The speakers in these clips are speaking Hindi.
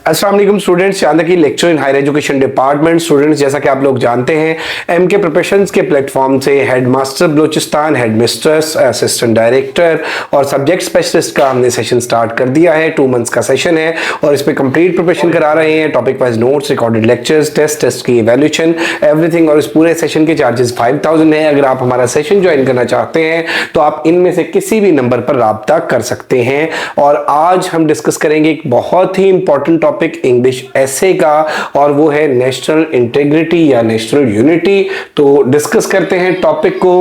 अस्सलाम वालेकुम स्टूडेंट्स, चांदा की lecture in higher education department. Students, जैसा कि आप लोग जानते हैं, एमके प्रिपरेशंस के प्लेटफॉर्म से headmaster Balochistan, headmistress, assistant director और सब्जेक्ट स्पेशलिस्ट का हमने सेशन स्टार्ट कर दिया है। 2 मंथ्स का सेशन है और इस पे कंप्लीट प्रिपरेशन करा रहे हैं। Topic wise notes, recorded lectures, test की इवैल्यूएशन, एवरीथिंग। और इस पूरे सेशन के चार्जेस 5000 है। अगर आप हमारा सेशन ज्वाइन करना चाहते हैं तो आप इनमें से किसी भी नंबर पर राब्ता कर सकते हैं। और आज हम डिस्कस करेंगे एक बहुत ही इंपॉर्टेंट टॉपिक इंग्लिश एसे का, और वो है नेशनल इंटीग्रिटी या नेशनल यूनिटी। तो डिस्कस करते हैं टॉपिक को।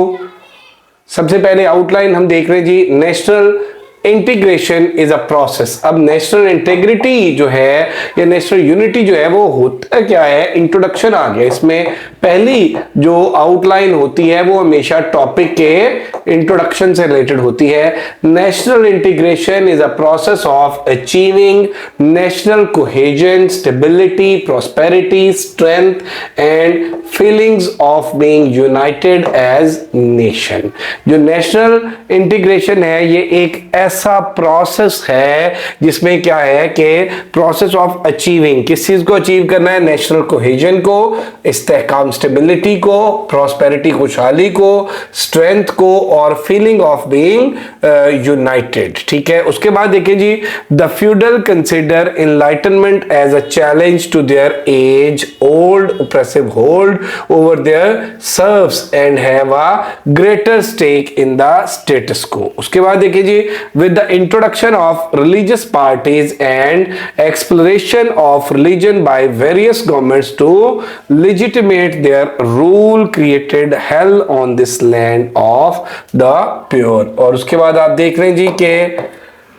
सबसे पहले आउटलाइन हम देख रहे हैं जी। National integration is a process. अब नेशनल इंटीग्रिटी जो है या नेशनल यूनिटी जो है वो होता क्या है, इंट्रोडक्शन आ गया इसमें। पहली जो आउटलाइन होती है वो हमेशा टॉपिक के इंट्रोडक्शन से रिलेटेड होती है। National integration is a process of achieving national cohesion, stability, prosperity, strength and feelings of being united as nation. जो नेशनल इंटीग्रेशन है ये एक ऐसा प्रोसेस है जिसमें क्या है कि प्रोसेस ऑफ अचीविंग, किस चीज को अचीव करना है, नेशनल कोहेजन को, इस्तेहकाम स्टेबिलिटी को, प्रॉस्पेरिटी खुशहाली को, स्ट्रेंथ को और फीलिंग ऑफ बीइंग यूनाइटेड। ठीक है। उसके बाद देखिए जी, the feudal consider enlightenment as a challenge to their age old oppressive hold over their serfs and have a greater stake in the status quo. उसके बाद देखिए जी, with the introduction of religious parties and exploration of religion by various governments to legitimate their rule created hell on this land of the pure। और उसके बाद आप देख रहे हैं जी कि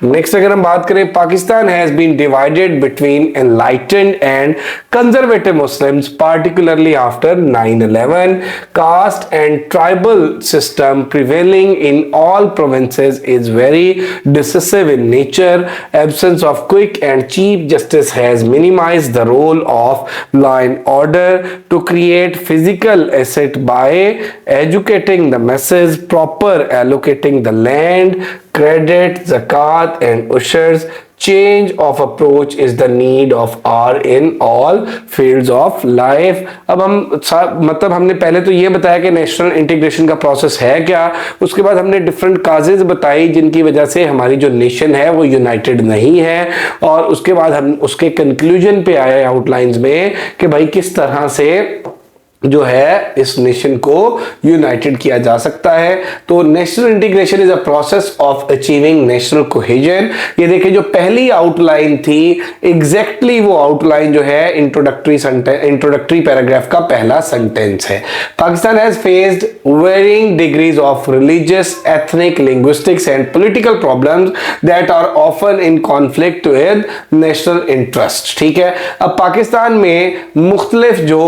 नेक्स्ट अगर हम बात करें, Pakistan has been divided between enlightened and conservative Muslims, particularly after 9/11। Caste and tribal system prevailing in all provinces is very decisive in nature. Absence of quick and cheap justice has minimised the role of law and order to create physical asset by educating the message, proper allocating the land, credit, zakat and ushers. Change of approach is the need of our in all fields of life। अब हम मतलब हमने पहले तो ये बताया कि नेशनल इंटीग्रेशन का प्रोसेस है क्या। उसके बाद हमने डिफरेंट काजेज बताई जिनकी वजह से हमारी जो नेशन है वो यूनाइटेड नहीं है। और उसके बाद हम उसके कंक्लूजन पे आए आउटलाइंस में कि भाई किस तरह से जो है इस नेशन को यूनाइटेड किया जा सकता है। तो national integration is a process of achieving national cohesion. ये देखिए जो पहली आउटलाइन थी, एग्जैक्टली वो आउटलाइन जो है इंट्रोडक्टरी पैराग्राफ का पहला सेंटेंस है। Pakistan has faced varying degrees of religious, ethnic, linguistics and political problems that are often in conflict with national interest. ठीक है। अब पाकिस्तान में मुख्तलिफ जो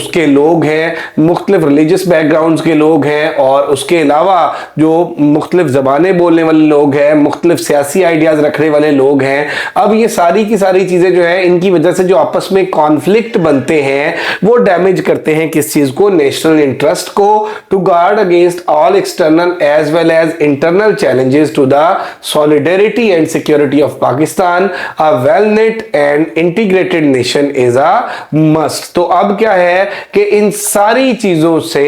उसके लोग हैं, मुख्तलिफ रिलीजियस बैकग्राउंड्स के लोग हैं, और उसके अलावा जो मुख्तलिफ ज़बानें बोलने वाले लोग हैं, मुख्तलिफ सियासी आइडियाज़ रखने वाले लोग हैं। अब ये सारी की सारी चीज़ें जो है इनकी वजह से जो आपस में कॉन्फ्लिक्ट बनते हैं वो डैमेज करते हैं किस चीज़ को, नेशनल इंटरेस्ट को। To guard against all external as well as internal challenges to the solidarity and security of Pakistan, a well knit and integrated nation is a must. तो अब क्या है कि इन सारी चीजों से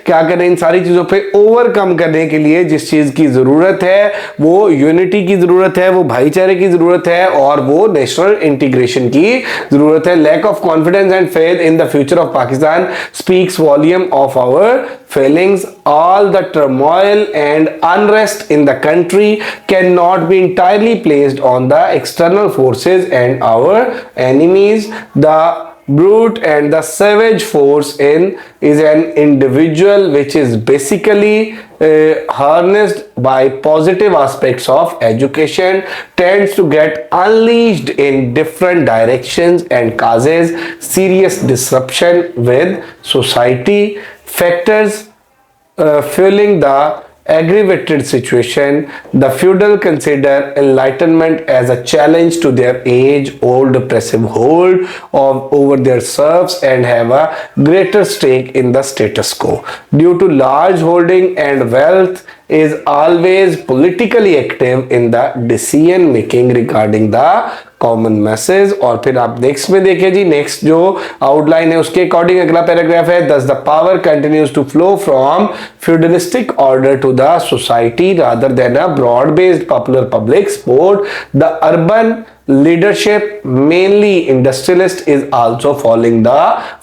क्या करें, इन सारी चीजों पे ओवरकम करने के लिए जिस चीज की जरूरत है वो यूनिटी की जरूरत है, वो भाईचारे की जरूरत है और वो नेशनल इंटीग्रेशन की जरूरत है। Lack of confidence and faith in the future of Pakistan speaks volume of our feelings। All the turmoil and unrest in the country cannot be entirely placed on the external forces and our enemies. The brute and the savage force is an individual which is basically harnessed by positive aspects of education, tends to get unleashed in different directions and causes serious disruption with society. Factors fueling the aggravated situation, the feudal consider enlightenment as a challenge to their age-old oppressive hold over their serfs and have a greater stake in the status quo. Due to large holding and wealth, is always politically active in the decision making regarding the common message. और फिर आप नेक्स्ट में देखिए जी, नेक्स्ट जो आउटलाइन है उसके अकॉर्डिंग अगला पैराग्राफ है, thus the power continues to flow from feudalistic order to the society rather than a broad based popular public sport. The urban leadership, mainly industrialist, is also following the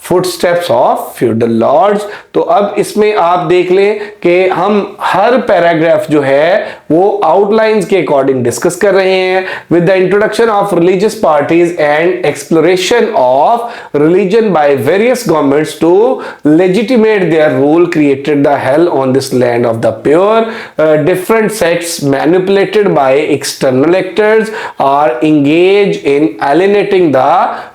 footsteps of feudal lords. तो अब इसमें आप देख लें कि हम हर पैराग्राफ जो है वो आउटलाइंस के अकॉर्डिंग डिस्कस कर रहे हैं। With the introduction of religious parties and exploration of religion by various governments to legitimate their rule created the hell on this land of the pure. Different sects manipulated by external actors are engage in alienating the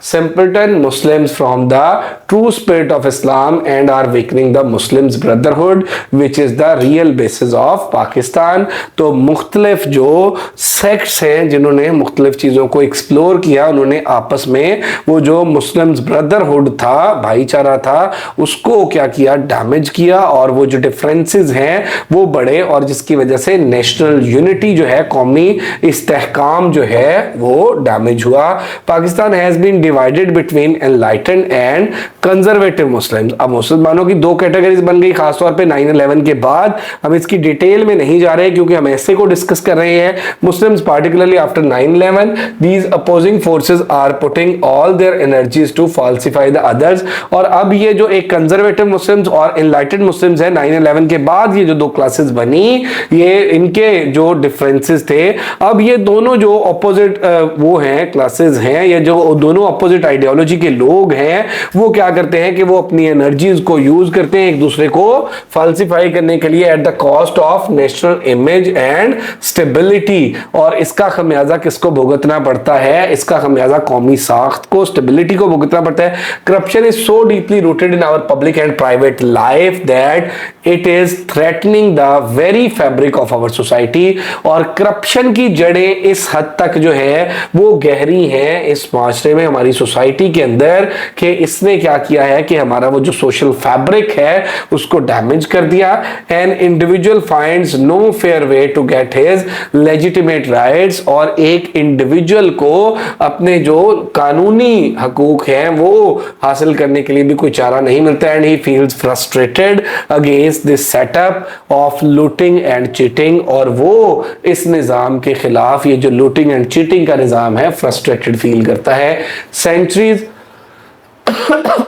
simpleton Muslims from the true spirit of Islam and are weakening the Muslims brotherhood which is the real basis of Pakistan। तो मुख्तलिफ जो सेक्ट्स हैं जिन्होंने मुख्तलिफ चीज़ों को एक्सप्लोर किया, उन्होंने आपस में वो जो मुस्लिम्स ब्रदरहुड था, भाईचारा था, उसको क्या किया, डैमेज किया। और वो जो डिफरेंसेस हैं वो बढ़े और जिसकी वजह से नेशनल यूनिटी जो है, कौमी इस्तेहकाम जो है वो डैमेज हुआ। Pakistan has been divided between enlightened and conservative Muslims. अब मुसलमानों की दो कैटेगरीज बन गई खासतौर पे 9/11 के बाद। हम इसकी डिटेल में नहीं जा रहे क्योंकि हम ऐसे को डिस्कस कर रहे हैं। Muslims particularly after 9/11 these opposing forces are putting all their energies to falsify the others. और अब ये जो एक कंजर्वेटिव मुस्लिम्स और एनलाइटेंड मुस्लिम्स है, 9/11 के बाद ये जो दो क्लासेस बनी, ये इनके जो डिफरेंसेस थे, अब ये दोनों जो अपोजिट वो हैं क्लासेस हैं, ये जो दोनों अपोजिट आइडियोलॉजी के लोग हैं, वो क्या करते हैं कि वो अपनी एनर्जीज को यूज करते हैं एक दूसरे को फॉल्सिफाई करने के लिए at the cost of national image and stability. और इसका खमियाजा किसको भुगतना पड़ता है? इसका खमियाजा कौमी साख्त को, स्टेबिलिटी को भुगतना पड़ता है। Corruption is so deeply rooted in our public and private life that it is threatening the very fabric of our society. और करप्शन की जड़ें इस हद तक जो है वो गहरी है इस माशरे में, हमारी सोसाइटी के अंदर, कि इसने क्या किया है कि हमारा वो जो सोशल फैब्रिक है उसको डैमेज कर दिया। An individual finds no fair way to get his legitimate rights. और एक इंडिविजुअल को अपने जो कानूनी हकूक हैं वो हासिल करने के लिए भी कोई चारा नहीं मिलता। And he feels frustrated against this setup of looting and cheating. और वो इस निजाम के खिलाफ, ये जो लूटिंग एंड चीटिंग का निजाम है, फ्रस्ट्रेटेड फील करता है। Centuries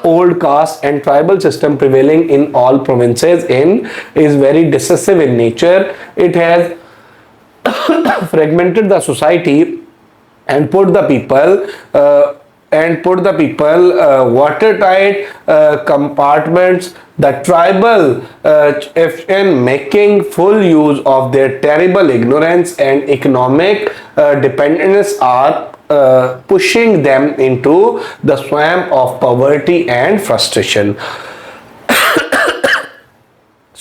old caste and tribal system prevailing in all provinces is very decisive in nature. It has fragmented the society and put the people watertight compartments. The tribal in making full use of their terrible ignorance and economic dependence are pushing them into the swamp of poverty and frustration.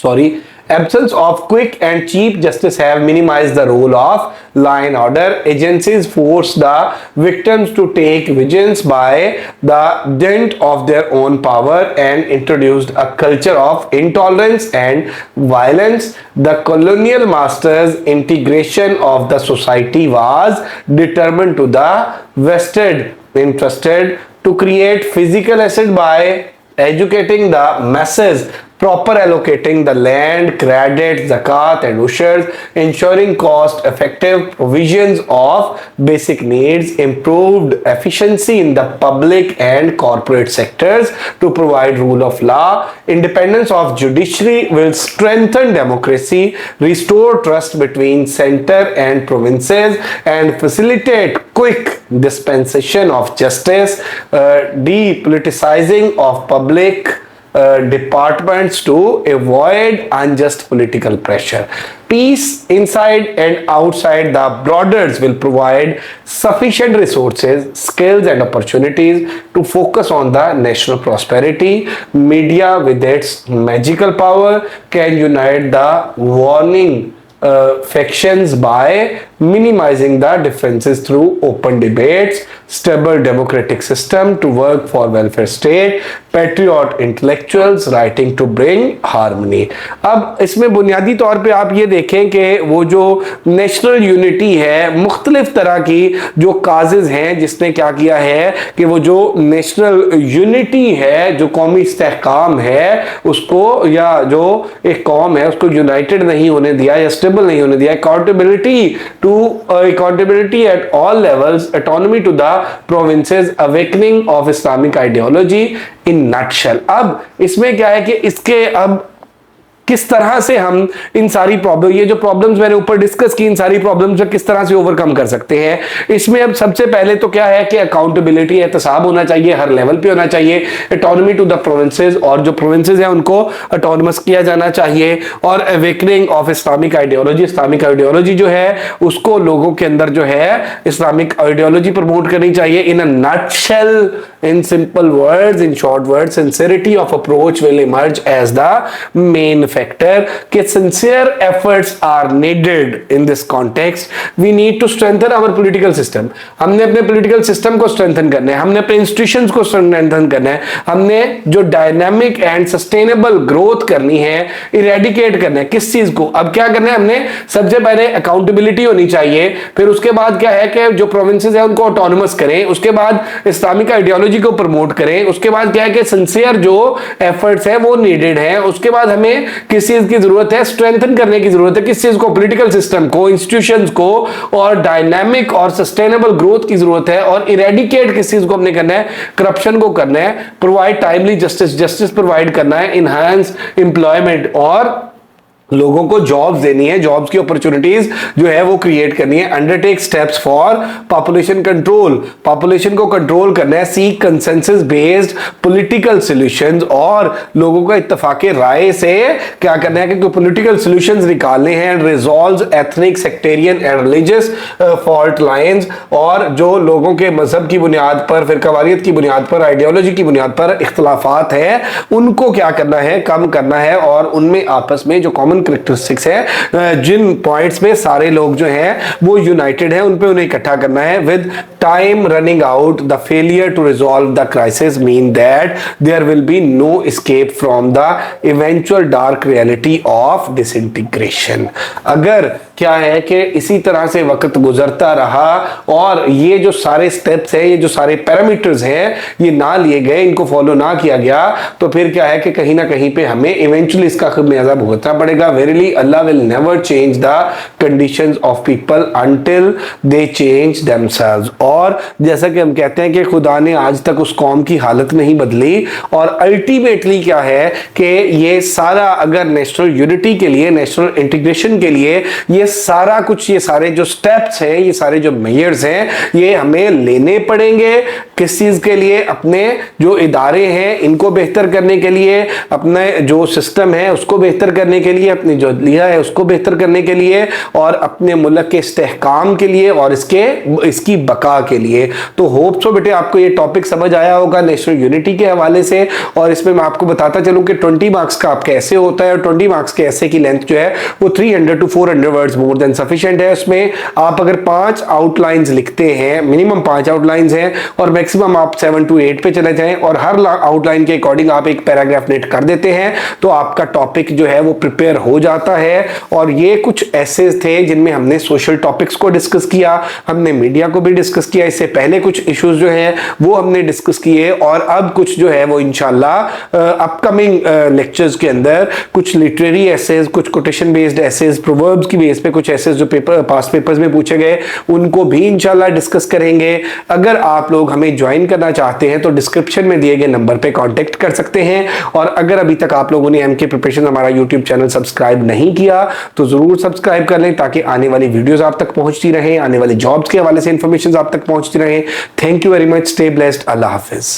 Sorry. Absence of quick and cheap justice have minimized the role of law and order. Agencies force the victims to take vengeance by the dint of their own power and introduced a culture of intolerance and violence. The colonial masters' integration of the society was determined to the vested interested to create physical asset by educating the masses, proper allocating the land, credit, zakat and ushurs, ensuring cost effective provisions of basic needs, improved efficiency in the public and corporate sectors to provide rule of law. Independence of judiciary will strengthen democracy, restore trust between center and provinces and facilitate quick dispensation of justice, depoliticizing of public departments to avoid unjust political pressure. Peace inside and outside the borders will provide sufficient resources, skills and opportunities to focus on the national prosperity. Media with its magical power can unite the warring factions by minimizing the differences through open debates, stable democratic system to work for welfare state, patriot intellectuals writing to bring harmony। अब इसमें बुनियादी तौर पे आप ये देखें कि वो जो नेशनल यूनिटी है, मुख्तलिफ तरह की जो काजेज हैं जिसने क्या किया है कि वो जो नेशनल यूनिटी है, जो कौमी इस्तेहकाम है उसको, या जो एक कौम है उसको यूनाइटेड नहीं होने दिया या स्टेबल नहीं होने दिया। Accountability at all levels, autonomy to the provinces, awakening of Islamic ideology in nutshell. अब इसमें क्या है कि इसके अब किस तरह से हम इन सारी प्रॉब्लम, ये जो प्रॉब्लम्स मैंने ऊपर डिस्कस की, इन सारी प्रॉब्लम्स को किस तरह से ओवरकम कर सकते हैं। इसमें अब सबसे पहले तो क्या है कि अकाउंटेबिलिटी, एहतसाब होना चाहिए, हर लेवल पे होना चाहिए। ऑटोनॉमी टू द प्रोविंसेस, और जो प्रोविंसेस हैं उनको ऑटोनमस किया जाना चाहिए। और awakening of Islamic ideology, Islamic ideology जो है उसको लोगों के अंदर जो है इस्लामिक आइडियोलॉजी प्रमोट करनी चाहिए। In a nutshell, in simple words, in short words, sincerity of approach will emerge as the main factor कि sincere efforts are needed in this context. We need to strengthen our political system. हमने अपने political system को strengthen करना है, हमने अपने institutions को strengthen करना है, हमने जो dynamic and sustainable growth करनी है, eradicate करना है। किस चीज को? अब क्या करना है हमने? सबसे पहले accountability होनी चाहिए, फिर उसके बाद क्या है कि जो provinces है उनको autonomous करें, उसके बाद इस्लामिक आइडियोलॉजी को प्रमोट करें, उसके बाद क्या है कि सिंसियर जो एफर्ट्स है वो नीडेड है। उसके बाद हमें किस चीज की जरूरत है? स्ट्रेंथन करने की जरूरत है। किस चीज को? पॉलिटिकल सिस्टम को, इंस्टीट्यूशंस को, और डायनामिक और सस्टेनेबल ग्रोथ की जरूरत है। और इरेडिकेट किस चीज को हमने करना है? करप्शन को करना है। प्रोवाइड टाइमली जस्टिस प्रोवाइड करना है। इनहांस एम्प्लॉयमेंट, और लोगों को जॉब्स देनी है, जॉब्स की अपॉर्चुनिटीज जो है वो क्रिएट करनी है। Undertake steps for population control, population को कंट्रोल करना है। Seek consensus based political solutions, और लोगों का इत्तेफाक राय से क्या करना है कि पॉलिटिकल सॉल्यूशंस निकालने हैं। Resolve ethnic, sectarian and religious fault lines, और जो लोगों के मजहब की बुनियाद पर, फिरकावारियत की बुनियाद पर, आइडियोलॉजी की बुनियाद पर इख्तलाफात है उनको क्या करना है? कम करना है। और उनमें आपस में जो कॉमन कैरेक्टरिस्टिक्स है, जिन पॉइंट्स में सारे लोग जो हैं वो यूनाइटेड हैं, उन पे उन्हें इकट्ठा करना है। With time running out, the failure to resolve the crisis mean that there will be no escape from the eventual dark reality of disintegration. अगर क्या है कि इसी तरह से वक्त गुजरता रहा और ये जो सारे स्टेप्स हैं, ये जो सारे पैरामीटर्स हैं, ये ना लिए गए, इनको फॉलो ना किया गया, तो फिर क्या है कि कहीं ना कहीं पे हमें इवेंचुअली इसका खमियाजा भुगतना पड़ेगा। Verily Allah will never change the conditions of people until they change themselves. और जैसा कि हम कहते हैं कि खुदा ने आज तक उस कौम की हालत नहीं बदली, और अल्टीमेटली क्या है कि ये सारा अगर नेशनल यूनिटी के लिए, नेशनल इंटीग्रेशन के लिए, ये सारा कुछ, ये सारे जो स्टेप्स हैं, ये सारे जो मेजर्स हैं, ये हमें लेने पड़ेंगे। किस चीज के लिए? अपने जो इदारे हैं इनको बेहतर करने के लिए, अपने जो सिस्टम है उसको बेहतर करने के लिए, अपनी जो लिया है उसको बेहतर करने के लिए, और अपने मुल्क के इस्तेहकाम के लिए, और इसकी बका के लिए। तो होप सो बेटे आपको ये टॉपिक समझ आया होगा नेशनल यूनिटी के हवाले से। और इसमें मैं आपको बताता चलूं कि 20 मार्क्स का आपका ऐसे होता है, और 20 मार्क्स के ऐसे की लेंथ जो है वो 300 to 400 words more than sufficient है। उसमें आप अगर 5 आउटलाइंस लिखते हैं, मिनिमम 5 आउटलाइंस हैं, और मैक्सिमम आप 7 to 8 पे चले जाएं, और हर आउटलाइन के अकॉर्डिंग आप एक पैराग्राफ नेट कर देते हैं, तो आपका टॉपिक जो है वो प्रिपेयर हो जाता है। और ये कुछ एसेज थे जिनमें हमने सोशल टॉपिक्स को डिस्कस किया, हमने मीडिया को भी डिस्कस किया, इससे पहले कुछ इश्यूज जो हैं वो हमने डिस्कस किए, और अब कुछ जो है वो इंशाल्लाह अपकमिंग लेक्चर्स के अंदर कुछ लिटरेरी एसेज, कुछ कोटेशन बेस्ड एसेज, प्रोवर्ब्स की बेस पे कुछ एसेज जो पास्ट पेपर्स में पूछे गए उनको भी इंशाल्लाह डिस्कस करेंगे। अगर आप लोग हमें ज्वाइन करना चाहते हैं तो डिस्क्रिप्शन में दिए गए नंबर पे कांटेक्ट कर सकते हैं। और अगर अभी तक आप लोगों ने एमके प्रिपरेशन हमारा यूट्यूब चैनल सब्सक्राइब नहीं किया तो जरूर सब्सक्राइब कर लें, ताकि आने वाली वीडियोस आप तक पहुंचती रहे, आने वाली जॉब्स के हवाले से इंफॉर्मेशन आप तक पहुंचती रहे। Thank you very much, stay blessed, Allah Hafiz.